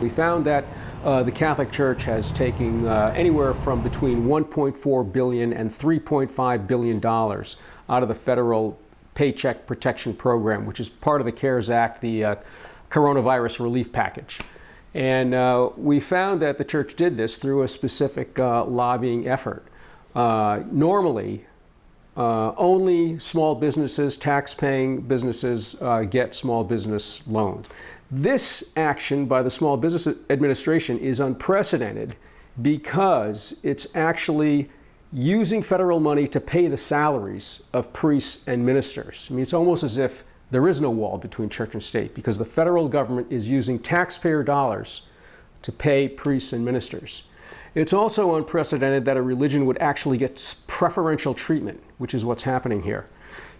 We found that the Catholic Church has taken anywhere from between $1.4 billion and $3.5 billion out of the federal Paycheck Protection Program, which is part of the CARES Act, the coronavirus relief package. And we found that the church did this through a specific lobbying effort. Normally, only small businesses, tax-paying businesses get small business loans. This action by the Small Business Administration is unprecedented because it's actually using federal money to pay the salaries of priests and ministers. I mean, it's almost as if there is no wall between church and state because the federal government is using taxpayer dollars to pay priests and ministers. It's also unprecedented that a religion would actually get preferential treatment, which is what's happening here.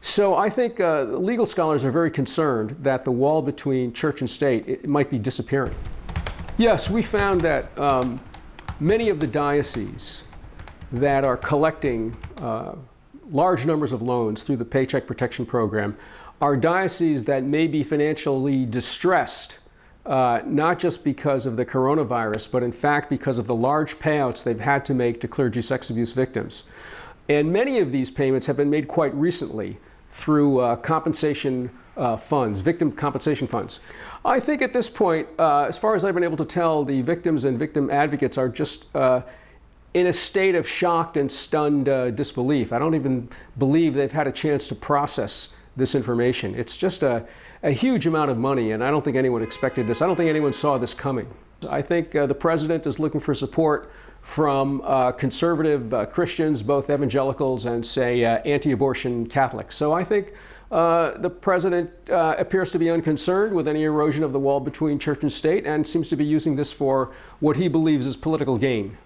So I think legal scholars are very concerned that the wall between church and state it might be disappearing. Yes, we found that many of the dioceses that are collecting large numbers of loans through the Paycheck Protection Program are dioceses that may be financially distressed, not just because of the coronavirus, but in fact because of the large payouts they've had to make to clergy sex abuse victims. And many of these payments have been made quite recently through compensation funds, victim compensation funds. I think at this point, as far as I've been able to tell, the victims and victim advocates are just in a state of shocked and stunned disbelief. I don't even believe they've had a chance to process this information. It's just a huge amount of money, and I don't think anyone expected this. I don't think anyone saw this coming. I think the president is looking for support from conservative Christians, both evangelicals and, say, anti-abortion Catholics. So I think the president appears to be unconcerned with any erosion of the wall between church and state and seems to be using this for what he believes is political gain.